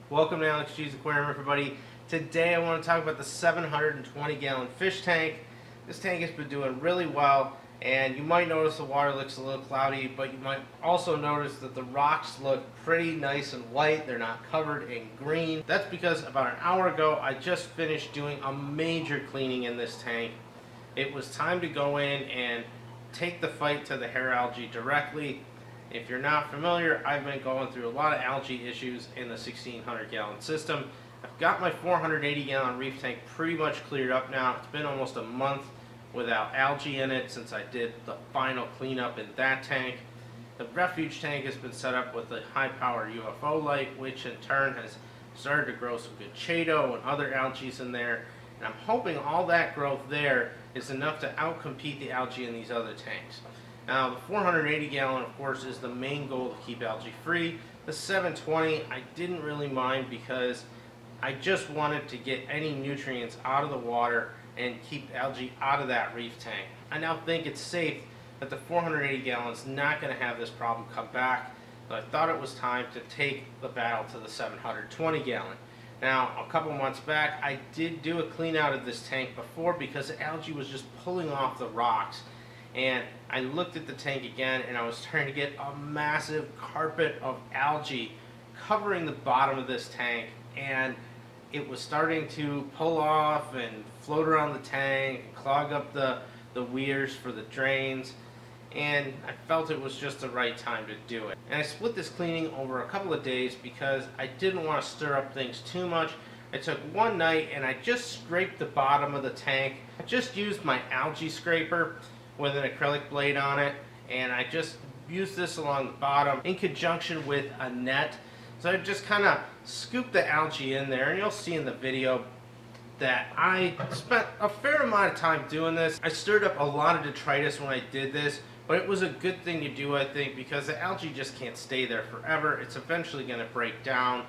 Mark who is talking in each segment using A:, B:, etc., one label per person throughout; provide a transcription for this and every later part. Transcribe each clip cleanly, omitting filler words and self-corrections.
A: Welcome to AlexGs Aquarium, everybody. Today I want to talk about the 720-gallon fish tank. This tank has been doing really well, and you might notice the water looks a little cloudy, but you might also notice that the rocks look pretty nice and white. They're not covered in green. That's because about an hour ago I just finished doing a major cleaning in this tank. It was time to go in and take the fight to the hair algae directly. If you're not familiar, I've been going through a lot of algae issues in the 1600-gallon system. I've got my 480-gallon reef tank pretty much cleared up now. It's been almost a month without algae in it since I did the final cleanup in that tank. The refuge tank has been set up with a high-power UFO light, which in turn has started to grow some good chaeto and other algae in there. And I'm hoping all that growth there is enough to outcompete the algae in these other tanks. Now, the 480-gallon, of course, is the main goal to keep algae free. The 720, I didn't really mind because I just wanted to get any nutrients out of the water and keep algae out of that reef tank. I now think it's safe that the 480 gallon is not going to have this problem come back, so I thought it was time to take the battle to the 720 gallon. Now, a couple months back, I did do a clean out of this tank before because the algae was just pulling off the rocks. And I looked at the tank again and I was starting to get a massive carpet of algae covering the bottom of this tank, and it was starting to pull off and float around the tank and clog up the weirs for the drains, and I felt it was just the right time to do it. And I split this cleaning over a couple of days because I didn't want to stir up things too much. I took one night and I just scraped the bottom of the tank. I just used my algae scraper with an acrylic blade on it, and I just used this along the bottom in conjunction with a net. So I just kind of scooped the algae in there, and you'll see in the video that I spent a fair amount of time doing this. I stirred up a lot of detritus when I did this, but it was a good thing to do, I think, because the algae just can't stay there forever. It's eventually going to break down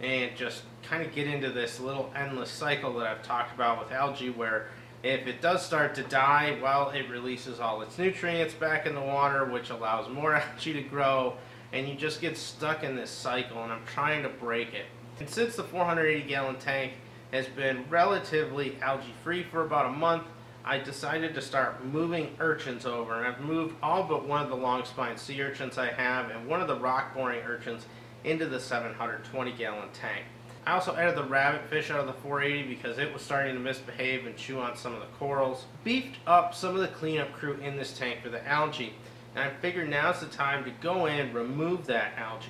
A: and just kind of get into this little endless cycle that I've talked about with algae, where if it does start to die, well, it releases all its nutrients back in the water, which allows more algae to grow, and you just get stuck in this cycle, and I'm trying to break it. And since the 480-gallon tank has been relatively algae-free for about a month, I decided to start moving urchins over, and I've moved all but one of the long-spine sea urchins I have and one of the rock-boring urchins into the 720-gallon tank. I also added the rabbitfish out of the 480 because it was starting to misbehave and chew on some of the corals. Beefed up some of the cleanup crew in this tank for the algae, and I figured now's the time to go in and remove that algae.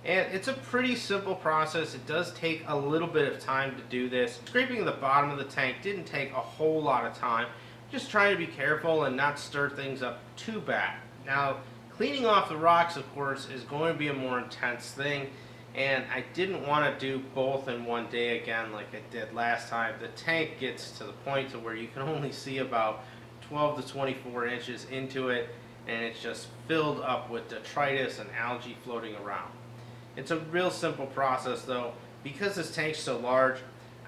A: And it's a pretty simple process. It does take a little bit of time to do this. Scraping the bottom of the tank didn't take a whole lot of time. Just trying to be careful and not stir things up too bad. Now, cleaning off the rocks, of course, is going to be a more intense thing, and I didn't want to do both in one day again like I did last time. The tank gets to the point to where you can only see about 12 to 24 inches into it, and it's just filled up with detritus and algae floating around. It's a real simple process though. Because this tank's so large,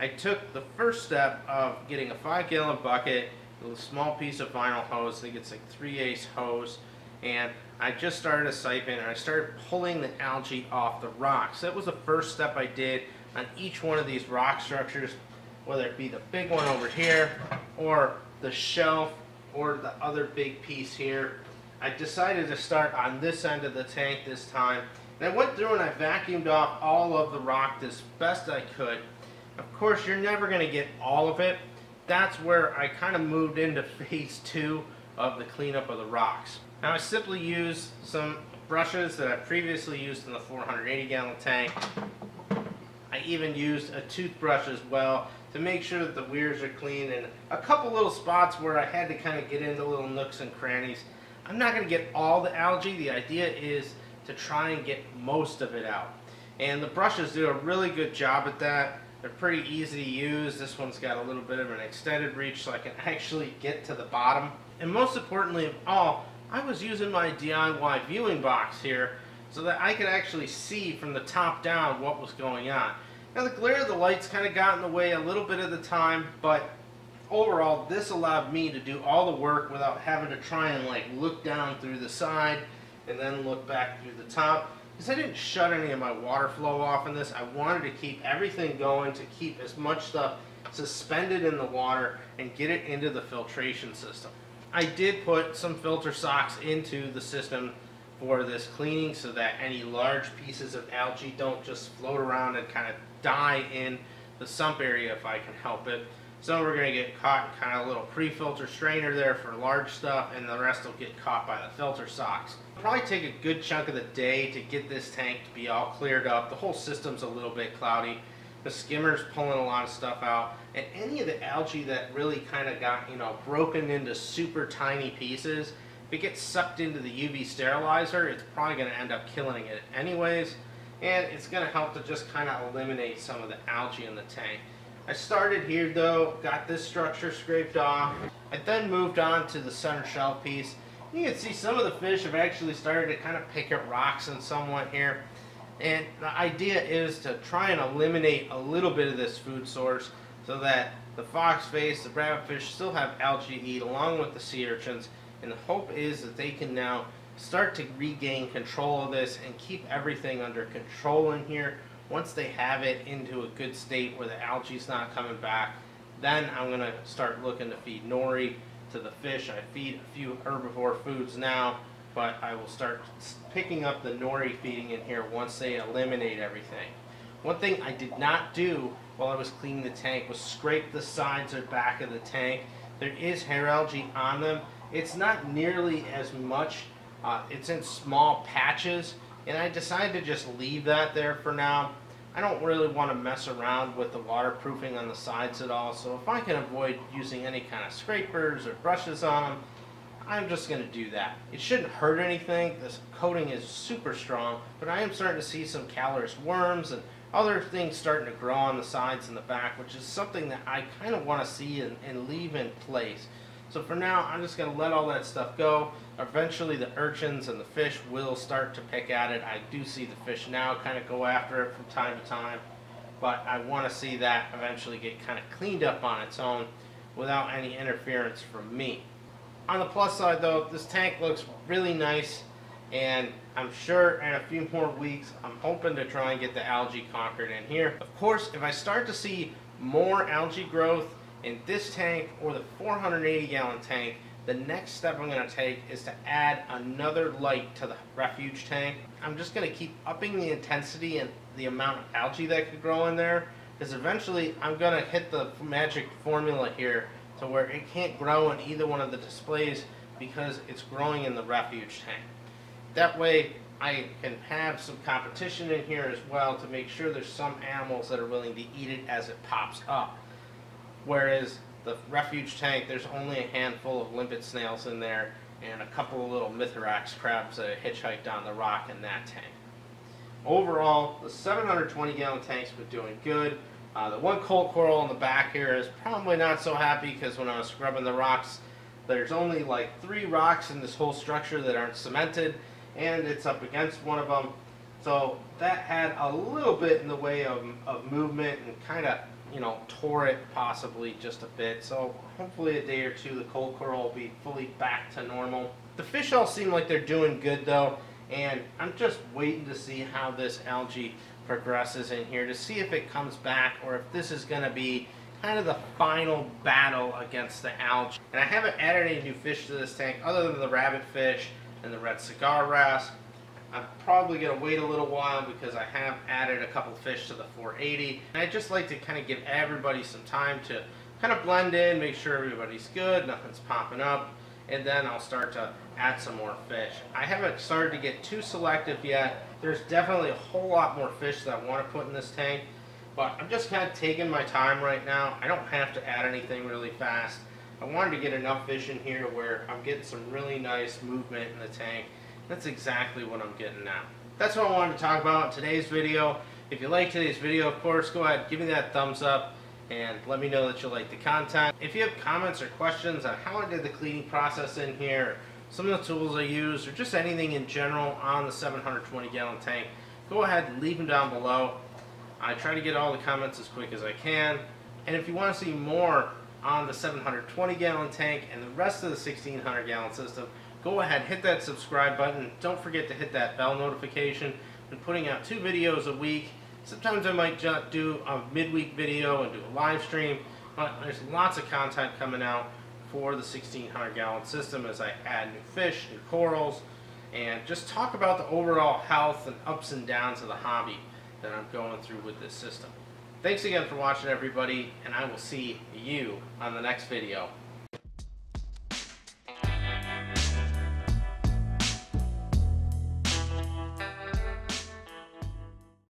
A: I took the first step of getting a 5-gallon bucket with a small piece of vinyl hose. I think it's like 3/8 hose, and I just started a siphon and I started pulling the algae off the rocks. That was the first step I did on each one of these rock structures, whether it be the big one over here or the shelf or the other big piece here. I decided to start on this end of the tank this time, and I went through and I vacuumed off all of the rock as best I could. Of course, you're never going to get all of it. That's where I kind of moved into phase 2 of the cleanup of the rocks. Now I simply used some brushes that I previously used in the 480-gallon tank. I even used a toothbrush as well to make sure that the weirs are clean, and a couple little spots where I had to kind of get into little nooks and crannies. I'm not going to get all the algae. The idea is to try and get most of it out. And the brushes do a really good job at that. They're pretty easy to use. This one's got a little bit of an extended reach so I can actually get to the bottom. And most importantly of all, I was using my DIY viewing box here so that I could actually see from the top down what was going on. Now the glare of the lights kind of got in the way a little bit of the time, but overall this allowed me to do all the work without having to try and like look down through the side and then look back through the top. because I didn't shut any of my water flow off in this, I wanted to keep everything going to keep as much stuff suspended in the water and get it into the filtration system. I did put some filter socks into the system for this cleaning so that any large pieces of algae don't just float around and kind of die in the sump area if I can help it. Some are going to get caught in kind of a little pre-filter strainer there for large stuff, and the rest will get caught by the filter socks. It'll probably take a good chunk of the day to get this tank to be all cleared up. The whole system's a little bit cloudy. The skimmer's pulling a lot of stuff out, and any of the algae that really kind of got, broken into super tiny pieces, if it gets sucked into the UV sterilizer, it's probably going to end up killing it anyways, and it's going to help to just kind of eliminate some of the algae in the tank. I started here though, got this structure scraped off. I then moved on to the center shelf piece. You can see some of the fish have actually started to kind of pick at rocks and somewhat here. And the idea is to try and eliminate a little bit of this food source so that the foxface, the rabbitfish still have algae to eat along with the sea urchins. And the hope is that they can now start to regain control of this and keep everything under control in here. Once they have it into a good state where the algae's not coming back, then I'm going to start looking to feed nori to the fish. I feed a few herbivore foods now, but I will start picking up the nori feeding in here once they eliminate everything. One thing I did not do while I was cleaning the tank was scrape the sides or back of the tank. There is hair algae on them. It's not nearly as much. It's in small patches, and I decided to just leave that there for now. I don't really want to mess around with the waterproofing on the sides at all, so if I can avoid using any kind of scrapers or brushes on them, I'm just going to do that. It shouldn't hurt anything. This coating is super strong, but I am starting to see some calorous worms and other things starting to grow on the sides and the back, which is something that I kind of want to see and leave in place. So for now, I'm just going to let all that stuff go. Eventually the urchins and the fish will start to pick at it. I do see the fish now kind of go after it from time to time, but I want to see that eventually get kind of cleaned up on its own without any interference from me. On the plus side though, this tank looks really nice, and I'm sure in a few more weeks I'm hoping to try and get the algae conquered in here. Of course, if I start to see more algae growth in this tank or the 480 gallon tank, the next step I'm going to take is to add another light to the refuge tank. I'm just going to keep upping the intensity and the amount of algae that could grow in there, because eventually I'm going to hit the magic formula here to where it can't grow in either one of the displays because it's growing in the refuge tank. That way I can have some competition in here as well to make sure there's some animals that are willing to eat it as it pops up. Whereas the refuge tank, there's only a handful of limpet snails in there and a couple of little Mithrax crabs that hitchhiked down the rock in that tank. Overall, the 720 gallon tank's been doing good. The one cold coral in the back here is probably not so happy because when I was scrubbing the rocks, there's only like 3 rocks in this whole structure that aren't cemented, and it's up against one of them. So that had a little bit in the way of movement and kind of, tore it possibly just a bit. So hopefully a day or two the cold coral will be fully back to normal. The fish all seem like they're doing good though, and I'm just waiting to see how this algae progresses in here to see if it comes back or if this is going to be kind of the final battle against the algae. And I haven't added any new fish to this tank other than the rabbitfish and the red cigar wrasse. I'm probably going to wait a little while because I have added a couple fish to the 480. And I just like to kind of give everybody some time to kind of blend in, make sure everybody's good, nothing's popping up, and then I'll start to add some more fish. I haven't started to get too selective yet. There's definitely a whole lot more fish that I want to put in this tank, but I'm just kind of taking my time right now. I don't have to add anything really fast. I wanted to get enough fish in here where I'm getting some really nice movement in the tank. That's exactly what I'm getting now. That's what I wanted to talk about in today's video. If you like today's video, of course, go ahead, give me that thumbs up and let me know that you like the content. If you have comments or questions on how I did the cleaning process in here, some of the tools I used, or just anything in general on the 720 gallon tank, go ahead and leave them down below. I try to get all the comments as quick as I can. And if you want to see more on the 720 gallon tank and the rest of the 1600 gallon system, go ahead, hit that subscribe button. Don't forget to hit that bell notification. been putting out 2 videos a week. Sometimes I might just do a midweek video and do a live stream, but there's lots of content coming out for the 1,600 gallon system as I add new fish, new corals, and just talk about the overall health and ups and downs of the hobby that I'm going through with this system. Thanks again for watching, everybody, and I will see you on the next video.